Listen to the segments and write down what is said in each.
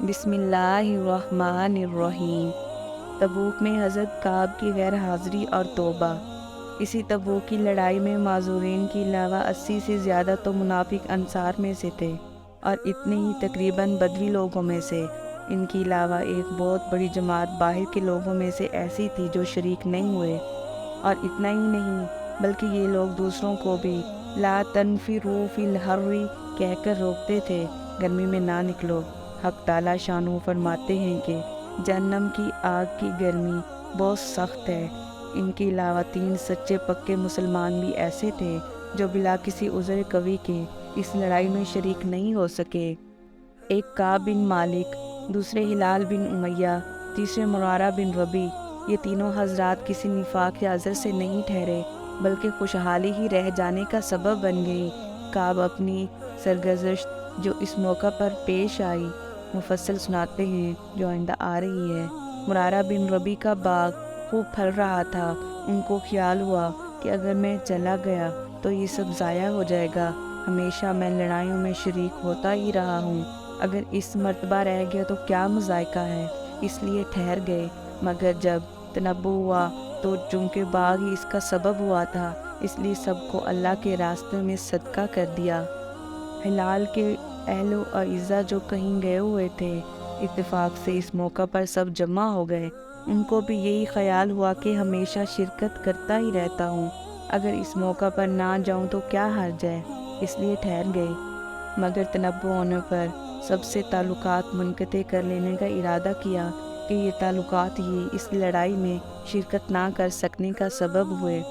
بسم اللہ الرحمن الرحیم۔ تبوک میں حضرت کعب کی غیر حاضری اور توبہ۔ اسی تبوک کی لڑائی میں معذورین کے علاوہ 80 سے زیادہ تو منافق انصار میں سے تھے، اور اتنے ہی تقریباً بدوی لوگوں میں سے۔ ان کے علاوہ ایک بہت بڑی جماعت باہر کے لوگوں میں سے ایسی تھی جو شریک نہیں ہوئے، اور اتنا ہی نہیں بلکہ یہ لوگ دوسروں کو بھی لا تنفروا فی الحر کہہ کر روکتے تھے، گرمی میں نہ نکلو۔ حق تعالیٰ شانہ فرماتے ہیں کہ جہنم کی آگ کی گرمی بہت سخت ہے۔ ان کے علاوہ 3 سچے پکے مسلمان بھی ایسے تھے جو بلا کسی عذر قوی کے اس لڑائی میں شریک نہیں ہو سکے۔ ایک کعب بن مالک، دوسرے ہلال بن امیہ، تیسرے مرارہ بن ربیع۔ یہ تینوں حضرات کسی نفاق یا عذر سے نہیں ٹھہرے بلکہ خوشحالی ہی رہ جانے کا سبب بن گئی۔ کعب اپنی سرگزشت جو اس موقع پر پیش آئی مفصل سناتے ہیں جو آئندہ آ رہی ہے۔ مرارہ بن ربیع کا باغ خوب پھل رہا تھا۔ ان کو خیال ہوا کہ اگر میں چلا گیا تو یہ سب ضائع ہو جائے گا۔ ہمیشہ میں لڑائیوں میں شریک ہوتا ہی رہا ہوں، اگر اس مرتبہ رہ گیا تو کیا مذائقہ ہے، اس لیے ٹھہر گئے۔ مگر جب تنبؤ ہوا تو چونکہ باغ ہی اس کا سبب ہوا تھا، اس لیے سب کو اللہ کے راستے میں صدقہ کر دیا۔ ہلال کے اہل و اعزہ جو کہیں گئے ہوئے تھے، اتفاق سے اس موقع پر سب جمع ہو گئے۔ ان کو بھی یہی خیال ہوا کہ ہمیشہ شرکت کرتا ہی رہتا ہوں، اگر اس موقع پر نہ جاؤں تو کیا حرج ہے، اس لیے ٹھہر گئے۔ مگر تنبؤ ہونے پر سب سے تعلقات منقطع کر لینے کا ارادہ کیا کہ یہ تعلقات ہی اس لڑائی میں شرکت نہ کر سکنے کا سبب ہوئے۔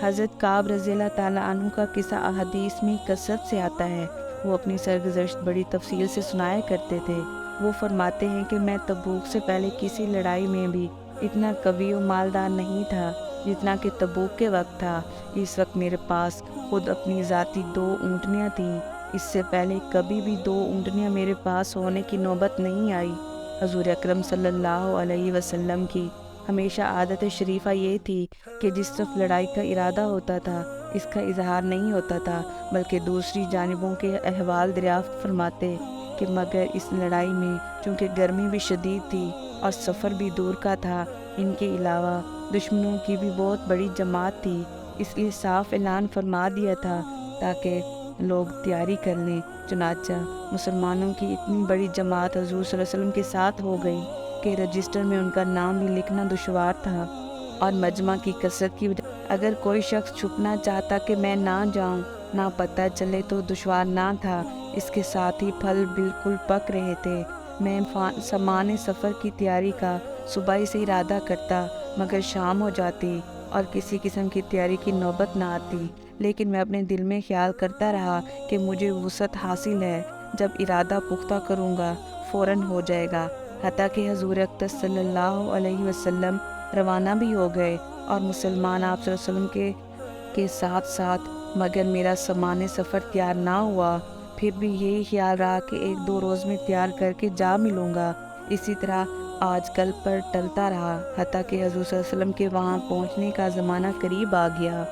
حضرت کعب رضی اللہ تعالیٰ عنہ کا قصہ احادیث میں کثرت سے آتا ہے۔ وہ اپنی سرگزشت بڑی تفصیل سے سنایا کرتے تھے۔ وہ فرماتے ہیں کہ میں تبوک سے پہلے کسی لڑائی میں بھی اتنا قوی و مالدار نہیں تھا جتنا کہ تبوک کے وقت تھا۔ اس وقت میرے پاس خود اپنی ذاتی 2 اونٹنیاں تھیں۔ اس سے پہلے کبھی بھی 2 اونٹنیاں میرے پاس ہونے کی نوبت نہیں آئی۔ حضور اکرم صلی اللہ علیہ وسلم کی ہمیشہ عادت شریفہ یہ تھی کہ جس طرف لڑائی کا ارادہ ہوتا تھا اس کا اظہار نہیں ہوتا تھا، بلکہ دوسری جانبوں کے احوال دریافت فرماتے کہ مگر اس لڑائی میں چونکہ گرمی بھی شدید تھی اور سفر بھی دور کا تھا، ان کے علاوہ دشمنوں کی بھی بہت بڑی جماعت تھی، اس لیے صاف اعلان فرما دیا تھا تاکہ لوگ تیاری کر لیں۔ چنانچہ مسلمانوں کی اتنی بڑی جماعت حضور صلی اللہ علیہ وسلم کے ساتھ ہو گئی کہ رجسٹر میں ان کا نام بھی لکھنا دشوار تھا، اور مجمع کی کثرت کی وجہ اگر کوئی شخص چھپنا چاہتا کہ میں نہ جاؤں، نہ پتہ چلے تو دشوار نہ تھا۔ اس کے ساتھ ہی پھل بالکل پک رہے تھے۔ میں سامان سفر کی تیاری کا صبح ہی سے ارادہ کرتا، مگر شام ہو جاتی اور کسی قسم کی تیاری کی نوبت نہ آتی، لیکن میں اپنے دل میں خیال کرتا رہا کہ مجھے وسعت حاصل ہے، جب ارادہ پختہ کروں گا فوراً ہو جائے گا۔ حتیٰ کہ حضور اقدس صلی اللہ علیہ وسلم روانہ بھی ہو گئے اور مسلمان آپ صلی اللہ علیہ وسلم کے ساتھ ساتھ، مگر میرا سامان سفر تیار نہ ہوا۔ پھر بھی یہی خیال رہا کہ 1-2 روز میں تیار کر کے جا ملوں گا۔ اسی طرح آج کل پر ٹلتا رہا، حتیٰ کہ حضور صلی اللہ علیہ وسلم کے وہاں پہنچنے کا زمانہ قریب آ گیا۔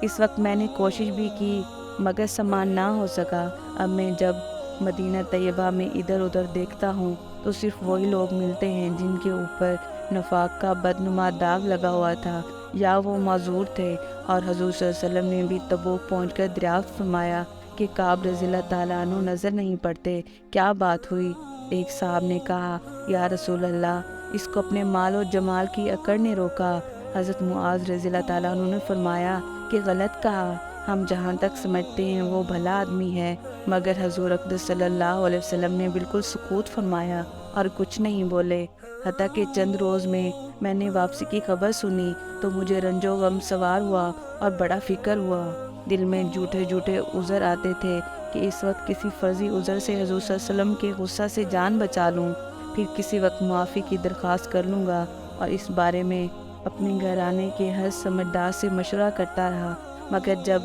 اس وقت میں نے کوشش بھی کی مگر سامان نہ ہو سکا۔ اب میں جب مدینہ طیبہ میں ادھر ادھر دیکھتا ہوں تو صرف وہی لوگ ملتے ہیں جن کے اوپر نفاق کا بدنما داغ لگا ہوا تھا، یا وہ معذور تھے۔ اور حضور صلی اللہ علیہ وسلم نے بھی تبوک پہنچ کر دریافت فرمایا کہ کعب رضی اللہ تعالیٰ عنہ نظر نہیں پڑتے، کیا بات ہوئی؟ ایک صاحب نے کہا، یا رسول اللہ، اس کو اپنے مال و جمال کی اکڑ نے روکا۔ حضرت معاذ رضی اللہ تعالیٰ عنہ نے فرمایا کہ غلط کہا، ہم جہاں تک سمجھتے ہیں وہ بھلا آدمی ہے۔ مگر حضور اقدس صلی اللہ علیہ وسلم نے بالکل سکوت فرمایا اور کچھ نہیں بولے۔ حتیٰ کہ چند روز میں نے واپسی کی خبر سنی تو مجھے رنج و غم سوار ہوا اور بڑا فکر ہوا۔ دل میں جھوٹے جھوٹے عذر آتے تھے کہ اس وقت کسی فرضی عذر سے حضور صلی اللہ علیہ وسلم کے غصہ سے جان بچا لوں، پھر کسی وقت معافی کی درخواست کر لوں گا، اور اس بارے میں اپنے گھرانے کے ہر سمجھدار سے مشورہ کرتا رہا۔ مگر جب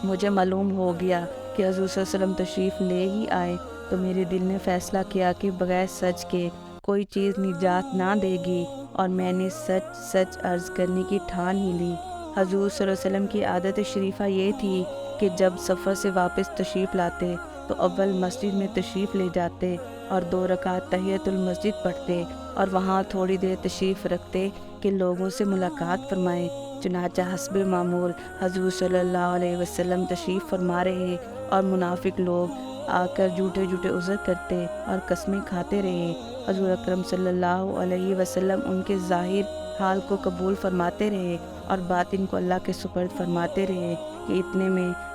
مجھے معلوم ہو گیا کہ حضور صلی اللہ علیہ وسلم تشریف لے ہی آئے تو میرے دل نے فیصلہ کیا کہ بغیر سچ کے کوئی چیز نجات نہ دے گی، اور میں نے سچ سچ عرض کرنے کی ٹھان ہی لی۔ حضور صلی اللہ علیہ وسلم کی عادت شریفہ یہ تھی کہ جب سفر سے واپس تشریف لاتے تو اول مسجد میں تشریف لے جاتے اور 2 رکعت تحیۃ المسجد پڑھتے اور وہاں تھوڑی دیر تشریف رکھتے کہ لوگوں سے ملاقات فرمائیں۔ چنانچہ حسب معمول حضور صلی اللہ علیہ وسلم تشریف فرما رہے اور منافق لوگ آ کر جھوٹے جھوٹے عذر کرتے اور قسمیں کھاتے رہے۔ حضور اکرم صلی اللہ علیہ وسلم ان کے ظاہر حال کو قبول فرماتے رہے اور باطن کو اللہ کے سپرد فرماتے رہے کہ اتنے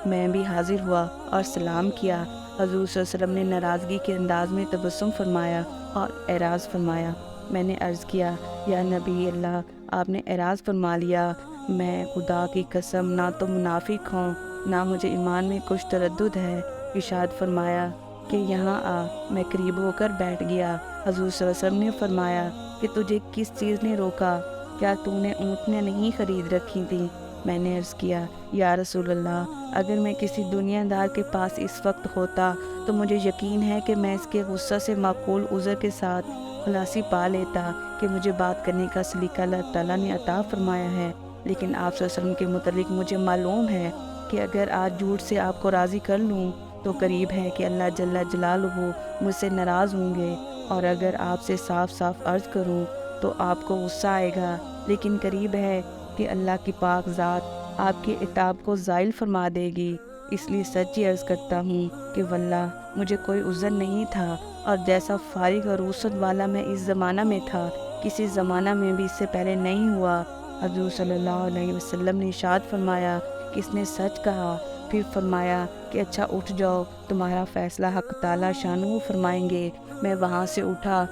میں بھی حاضر ہوا اور سلام کیا۔ حضور صلی اللہ علیہ وسلم نے ناراضگی کے انداز میں تبسم فرمایا اور اعراض فرمایا۔ میں نے عرض کیا، یا نبی اللہ، آپ نے اعراض فرما لیا۔ میں خدا کی قسم نہ تو منافق ہوں، نہ مجھے ایمان میں کچھ تردد ہے۔ ارشاد فرمایا کہ یہاں آ۔ میں قریب ہو کر بیٹھ گیا۔ حضور صلی اللہ علیہ وسلم نے فرمایا کہ تجھے کس چیز نے روکا؟ کیا تو نے اونٹنیاں نہیں خرید رکھی تھیں؟ میں نے عرض کیا، یا رسول اللہ، اگر میں کسی دنیا دار کے پاس اس وقت ہوتا تو مجھے یقین ہے کہ میں اس کے غصہ سے معقول عذر کے ساتھ خلاصی پا لیتا کہ مجھے بات کرنے کا سلیقہ اللہ تعالیٰ نے عطا فرمایا ہے، لیکن آپ صلی اللہ علیہ وسلم کے متعلق مجھے معلوم ہے کہ اگر آج جھوٹ سے آپ کو راضی کر لوں تو قریب ہے کہ اللہ جل جلالہ مجھ سے ناراض ہوں گے، اور اگر آپ سے صاف صاف عرض کروں تو آپ کو غصہ آئے گا، لیکن قریب ہے کہ اللہ کی پاک ذات آپ کے عتاب کو زائل فرما دے گی۔ اس لیے سچی عرض کرتا ہوں کہ واللہ مجھے کوئی عذر نہیں تھا، اور جیسا فارغ اور رخصت والا میں اس زمانہ میں تھا، کسی زمانہ میں بھی اس سے پہلے نہیں ہوا۔ حضور صلی اللہ علیہ وسلم نے ارشاد فرمایا کہ اس نے سچ کہا۔ پھر فرمایا کہ اچھا اٹھ جاؤ، تمہارا فیصلہ حق تعالیٰ شانہ فرمائیں گے۔ میں وہاں سے اٹھا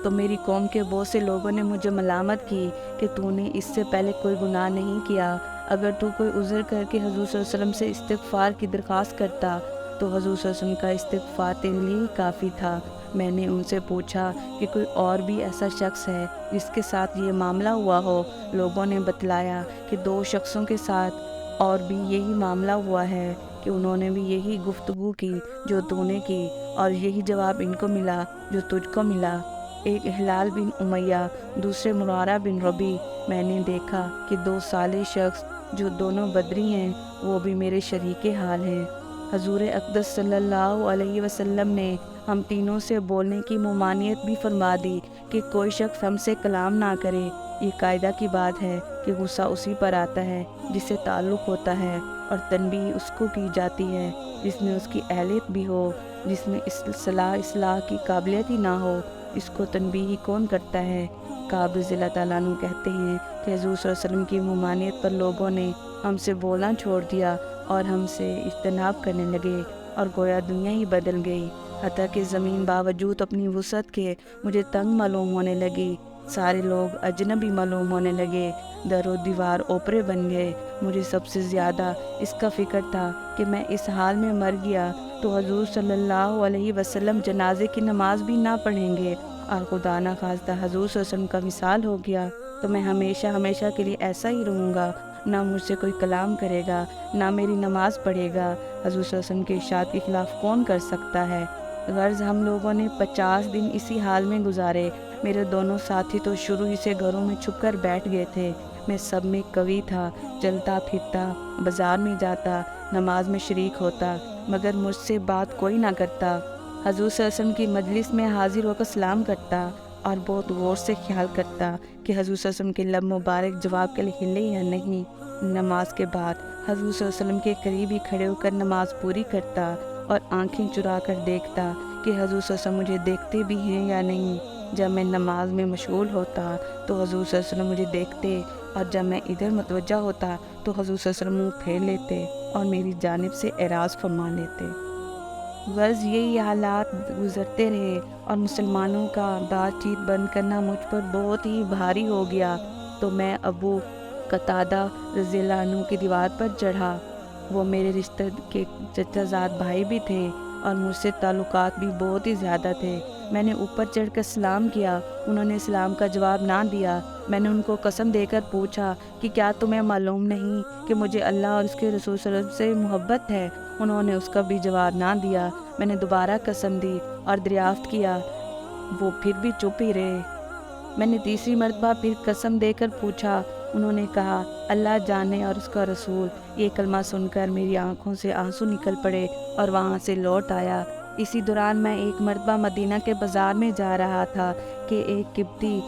تو میری قوم کے بہت سے لوگوں نے مجھے ملامت کی کہ تو نے اس سے پہلے کوئی گناہ نہیں کیا، اگر تو کوئی عذر کر کے حضور صلی اللہ علیہ وسلم سے استغفار کی درخواست کرتا تو حضور صلی اللہ علیہ وسلم کا استغفار تیرے لیے کافی تھا۔ میں نے ان سے پوچھا کہ کوئی اور بھی ایسا شخص ہے جس کے ساتھ یہ معاملہ ہوا ہو؟ لوگوں نے بتلایا کہ 2 شخصوں کے ساتھ اور بھی یہی معاملہ ہوا ہے کہ انہوں نے بھی یہی گفتگو کی جو تو نے کی، اور یہی جواب ان کو ملا جو تجھ کو ملا۔ ایک ہلال بن امیہ، دوسرے مرارہ بن ربیع۔ میں نے دیکھا کہ 2 صالح شخص جو دونوں بدری ہیں وہ بھی میرے شریک حال ہیں۔ حضور اقدس صلی اللہ علیہ وسلم نے ہم تینوں سے بولنے کی ممانعت بھی فرما دی کہ کوئی شخص ہم سے کلام نہ کرے۔ یہ قاعدہ کی بات ہے کہ غصہ اسی پر آتا ہے جس سے تعلق ہوتا ہے، اور تنبیہ اس کو کی جاتی ہے جس میں اس کی اہلیت بھی ہو۔ جس میں اصلاح کی قابلیت ہی نہ ہو، اس کو تنبیہ کون کرتا ہے؟ کعب رضی اللہ تعالیٰ عنہ کہتے ہیں کہ حضور صلی اللہ علیہ وسلم کی ممانعت پر لوگوں نے ہم سے بولنا چھوڑ دیا اور ہم سے اجتناب کرنے لگے، اور گویا دنیا ہی بدل گئی، حتیٰ کہ زمین باوجود اپنی وسعت کے مجھے تنگ معلوم ہونے لگی۔ سارے لوگ اجنبی معلوم ہونے لگے، در و دیوار اوپرے بن گئے۔ مجھے سب سے زیادہ اس کا فکر تھا کہ میں اس حال میں مر گیا تو حضور صلی اللہ علیہ وسلم جنازے کی نماز بھی نہ پڑھیں گے، اور خدا نہ خواستہ حضور صلی اللہ علیہ وسلم کا وصال ہو گیا تو میں ہمیشہ کے لیے ایسا ہی رہوں گا، نہ مجھ سے کوئی کلام کرے گا، نہ میری نماز پڑھے گا۔ حضور صلی اللہ علیہ وسلم کے ارشاد کے خلاف کون کر سکتا ہے؟ غرض ہم لوگوں نے 50 دن اسی حال میں گزارے۔ میرے دونوں ساتھی تو شروع ہی سے گھروں میں چھپ کر بیٹھ گئے تھے۔ میں سب میں قوی تھا، چلتا پھرتا، بازار میں جاتا، نماز میں شریک ہوتا، مگر مجھ سے بات کوئی نہ کرتا۔ حضور صلی اللہ علیہ وسلم کی مجلس میں حاضر ہو کر سلام کرتا اور بہت غور سے خیال کرتا کہ حضور صلی اللہ علیہ وسلم کے لب مبارک جواب کے لیے ہلے یا نہیں۔ نماز کے بعد حضور صلی اللہ علیہ وسلم کے قریب ہی کھڑے ہو کر نماز پوری کرتا اور آنکھیں چرا کر دیکھتا کہ حضور صلی اللہ علیہ وسلم مجھے دیکھتے بھی ہیں یا نہیں۔ جب میں نماز میں مشغول ہوتا تو حضور صلی اللہ علیہ وسلم مجھے دیکھتے، اور جب میں ادھر متوجہ ہوتا تو حضور صلی اللہ علیہ وسلم منہ پھیر لیتے اور میری جانب سے اعراض فرما لیتے۔ غرض یہی حالات گزرتے رہے اور مسلمانوں کا بات چیت بند کرنا مجھ پر بہت ہی بھاری ہو گیا، تو میں ابو قتادہ رضی اللہ عنہ کی دیوار پر چڑھا۔ وہ میرے رشتہ کے چچا زاد بھائی بھی تھے اور مجھ سے تعلقات بھی بہت ہی زیادہ تھے۔ میں نے اوپر چڑھ کر سلام کیا، انہوں نے سلام کا جواب نہ دیا۔ میں نے ان کو قسم دے کر پوچھا کہ کیا تمہیں معلوم نہیں کہ مجھے اللہ اور اس کے رسول صلی اللہ علیہ وسلم سے محبت ہے؟ انہوں نے اس کا بھی جواب نہ دیا۔ میں نے دوبارہ قسم دی اور دریافت کیا، وہ پھر بھی چپ ہی رہے۔ میں نے تیسری مرتبہ پھر قسم دے کر پوچھا، انہوں نے کہا اللہ جانے اور اس کا رسول۔ یہ کلمہ سن کر میری آنکھوں سے آنسو نکل پڑے اور وہاں سے لوٹ آیا۔ اسی دوران میں ایک مرتبہ مدینہ کے بازار میں جا رہا تھا کہ ایک قبطی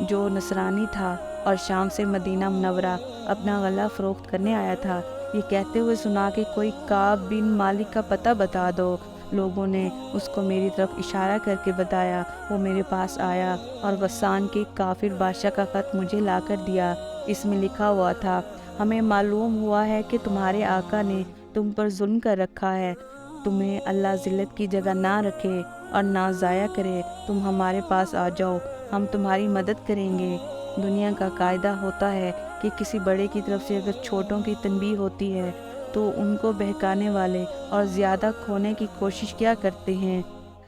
جو نصرانی تھا اور شام سے مدینہ منورہ اپنا غلہ فروخت کرنے آیا تھا، یہ کہتے ہوئے سنا کہ کوئی کعب بن مالک کا پتہ بتا دو۔ لوگوں نے اس کو میری طرف اشارہ کر کے بتایا۔ وہ میرے پاس آیا اور غسان کے کافر بادشاہ کا خط مجھے لا کر دیا۔ اس میں لکھا ہوا تھا، ہمیں معلوم ہوا ہے کہ تمہارے آقا نے تم پر ظلم کر رکھا ہے، تمہیں اللہ ذلت کی جگہ نہ رکھے اور نہ ضائع کرے، تم ہمارے پاس آ جاؤ، ہم تمہاری مدد کریں گے۔ دنیا کا قاعدہ ہوتا ہے کہ کسی بڑے کی طرف سے اگر چھوٹوں کی تنبیہ ہوتی ہے تو ان کو بہکانے والے اور زیادہ کھونے کی کوشش کیا کرتے ہیں،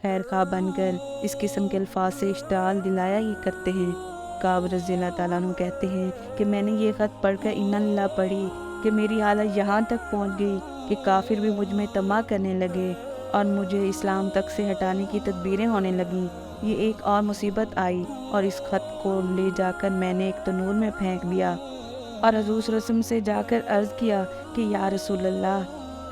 خیر خواہ بن کر اس قسم کے الفاظ سے اشتعال دلایا ہی کرتے ہیں۔ کعب رضی اللہ تعالیٰ عنہ کہتے ہیں کہ میں نے یہ خط پڑھ کر انا للہ پڑھی کہ میری حالت یہاں تک پہنچ گئی کہ کافر بھی مجھ میں طمع کرنے لگے اور مجھے اسلام تک سے ہٹانے کی تدبیریں ہونے لگیں۔ یہ ایک اور مصیبت آئی اور اس خط کو لے جا کر میں نے ایک تنور میں پھینک دیا اور حضور صلی اللہ علیہ وسلم سے جا کر عرض کیا کہ یا رسول اللہ،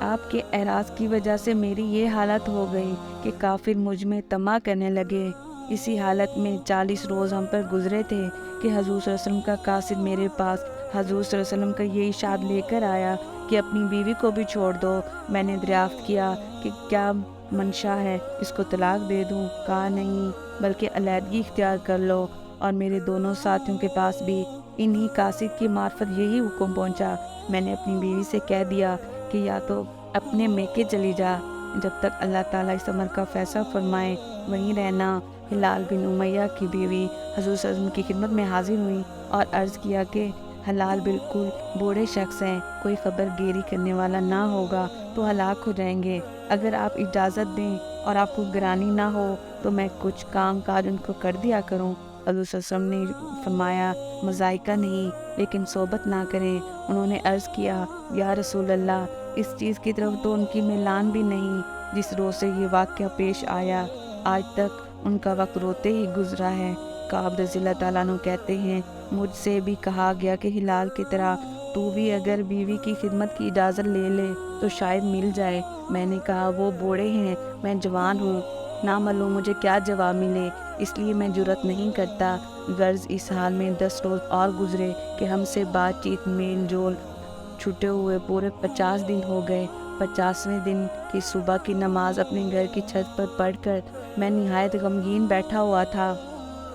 آپ کے اعراض کی وجہ سے میری یہ حالت ہو گئی کہ کافر مجھ میں طمع کرنے لگے۔ اسی حالت میں 40 روز ہم پر گزرے تھے کہ حضور صلی اللہ علیہ وسلم کا قاصد میرے پاس حضور صلی اللہ علیہ وسلم کا یہ ارشاد لے کر آیا کہ اپنی بیوی کو بھی چھوڑ دو۔ میں نے دریافت کیا کہ کیا منشا ہے، اس کو طلاق دے دوں؟ کہا نہیں، بلکہ علیحدگی اختیار کر لو۔ اور میرے دونوں ساتھیوں کے پاس بھی انہی قاصد کی معرفت یہی حکم پہنچا۔ میں نے اپنی بیوی سے کہہ دیا کہ یا تو اپنے میکے چلی جا، جب تک اللہ تعالیٰ اس امر کا فیصلہ فرمائے وہیں رہنا۔ ہلال بن امیہ کی بیوی حضور صلی اللہ علیہ وسلم کی خدمت میں حاضر ہوئی اور عرض کیا کہ ہلال بالکل بوڑھے شخص ہیں، کوئی خبر گیری کرنے والا نہ ہوگا تو ہلاک ہو جائیں گے۔ اگر آپ اجازت دیں اور آپ کو گرانی نہ ہو تو میں کچھ کام کاج ان کو کر دیا کروں۔ حضور صلی اللہ علیہ وسلم نے فرمایا مذائقہ نہیں، لیکن صحبت نہ کریں۔ انہوں نے عرض کیا یا رسول اللہ، اس چیز کی طرف تو ان کی میلان بھی نہیں جس روز سے یہ واقعہ پیش آیا، آج تک ان کا وقت روتے ہی گزرا ہے۔ کعب رضی اللہ تعالیٰ عنہ کہتے ہیں مجھ سے بھی کہا گیا کہ ہلال کی طرح تو بھی اگر بیوی کی خدمت کی اجازت لے لے تو شاید مل جائے۔ میں نے کہا وہ بوڑھے ہیں، میں جوان ہوں، نہ معلوم مجھے کیا جواب ملے، اس لیے میں جرأت نہیں کرتا۔ غرض اس حال میں 10 روز اور گزرے کہ ہم سے بات چیت میل جول چھٹے ہوئے پورے 50 دن ہو گئے۔ 50ویں دن کی صبح کی نماز اپنے گھر کی چھت پر پڑھ کر میں نہایت غمگین بیٹھا ہوا تھا۔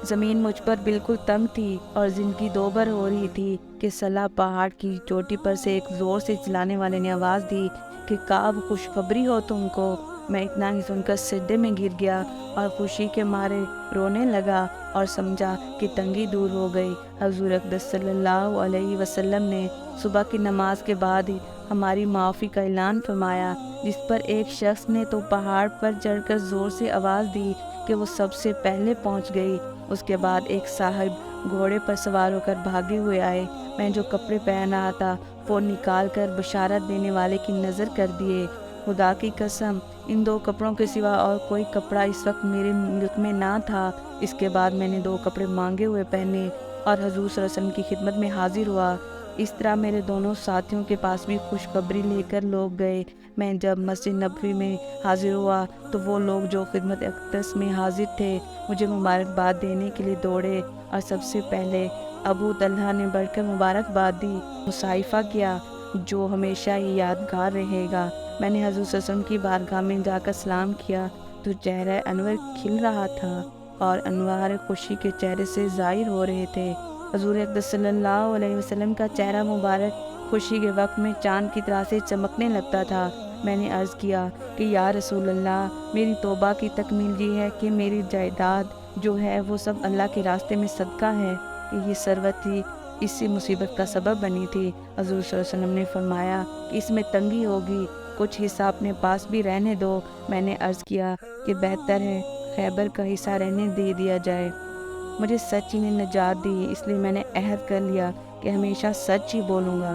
زمین مجھ پر بالکل تنگ تھی اور زندگی دوبر ہو رہی تھی کہ صلا پہاڑ کی چوٹی پر سے ایک زور سے چلانے والے نے آواز دی کہ کعب خوشخبری ہو تم کو۔ میں اتنا ہی سن کر سجدے میں گر گیا اور خوشی کے مارے رونے لگا اور سمجھا کہ تنگی دور ہو گئی۔ حضور اقدس صلی اللہ علیہ وسلم نے صبح کی نماز کے بعد ہی ہماری معافی کا اعلان فرمایا، جس پر ایک شخص نے تو پہاڑ پر چڑھ کر زور سے آواز دی کہ وہ سب سے پہلے پہنچ گئی۔ اس کے بعد ایک صاحب گھوڑے پر سوار ہو کر بھاگے ہوئے آئے۔ میں جو کپڑے پہن رہا تھا وہ نکال کر بشارت دینے والے کی نظر کر دیے۔ خدا کی قسم ان 2 کپڑوں کے سوا اور کوئی کپڑا اس وقت میرے ملک میں نہ تھا۔ اس کے بعد میں نے 2 کپڑے مانگے ہوئے پہنے اور حضور صلی اللہ علیہ وسلم کی خدمت میں حاضر ہوا۔ اس طرح میرے دونوں ساتھیوں کے پاس بھی خوشخبری لے کر لوگ گئے۔ میں جب مسجد نبوی میں حاضر ہوا تو وہ لوگ جو خدمت اقدس میں حاضر تھے مجھے مبارکباد دینے کے لیے دوڑے اور سب سے پہلے ابو طلحہ نے بڑھ کر مبارکباد دی، مصافحہ کیا جو ہمیشہ ہی یادگار رہے گا۔ میں نے حضور صلی اللہ علیہ وسلم کی بارگاہ میں جا کر سلام کیا تو چہرہ انور کھل رہا تھا اور انوار خوشی کے چہرے سے ظاہر ہو رہے تھے۔ حضور اقدس صلی اللہ علیہ وسلم کا چہرہ مبارک خوشی کے وقت میں چاند کی طرح سے چمکنے لگتا تھا۔ میں نے عرض کیا کہ یا رسول اللہ، میری توبہ کی تکمیل یہ ہے کہ میری جائیداد جو ہے وہ سب اللہ کے راستے میں صدقہ ہے کہ یہ ثروت ہی اسی مصیبت کا سبب بنی تھی۔ حضور صلی اللہ علیہ وسلم نے فرمایا کہ اس میں تنگی ہوگی، کچھ حصہ اپنے پاس بھی رہنے دو۔ میں نے عرض کیا کہ بہتر ہے خیبر کا حصہ رہنے دے دیا جائے، مجھے سچ ہی نے نجات دی، اس لیے میں نے عہد کر لیا کہ ہمیشہ سچ ہی بولوں گا۔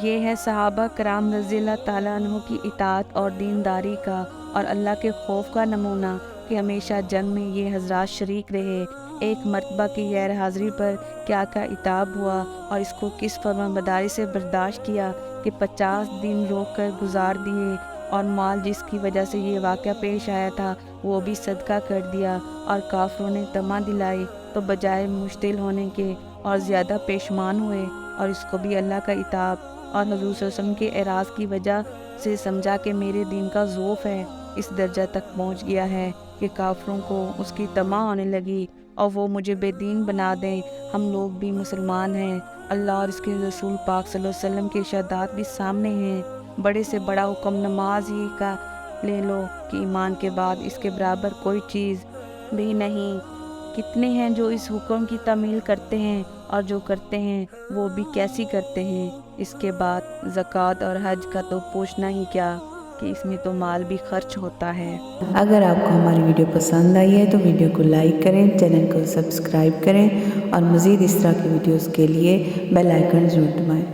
یہ ہے صحابہ کرام رضی اللہ تعالیٰ عنہ کی اطاعت اور دینداری کا اور اللہ کے خوف کا نمونہ کہ ہمیشہ جنگ میں یہ حضرات شریک رہے۔ ایک مرتبہ کی غیر حاضری پر کیا کیا عتاب ہوا اور اس کو کس فرمانبرداری سے برداشت کیا کہ 50 دن روک کر گزار دیے، اور مال جس کی وجہ سے یہ واقعہ پیش آیا تھا وہ بھی صدقہ کر دیا، اور کافروں نے طمع دلائی تو بجائے مشتعل ہونے کے اور زیادہ پیشمان ہوئے، اور اس کو بھی اللہ کا عتاب اور حضور صلی اللہ علیہ وسلم کے اعراض کی وجہ سے سمجھا کہ میرے دین کا ضعف ہے، اس درجہ تک پہنچ گیا ہے کہ کافروں کو اس کی طمع ہونے لگی اور وہ مجھے بے دین بنا دیں۔ ہم لوگ بھی مسلمان ہیں، اللہ اور اس کے رسول پاک صلی اللہ علیہ وسلم کے ارشادات بھی سامنے ہیں۔ بڑے سے بڑا حکم نماز ہی کا لے لو کہ ایمان کے بعد اس کے برابر کوئی چیز بھی نہیں۔ کتنے ہیں جو اس حکم کی تعمیل کرتے ہیں، اور جو کرتے ہیں وہ بھی کیسی کرتے ہیں۔ اس کے بعد زکوٰۃ اور حج کا تو پوچھنا ہی کیا کہ اس میں تو مال بھی خرچ ہوتا ہے۔ اگر آپ کو ہماری ویڈیو پسند آئی ہے تو ویڈیو کو لائک کریں، چینل کو سبسکرائب کریں اور مزید اس طرح کی ویڈیوز کے لیے بیل آئیکن ضرور دبائیں۔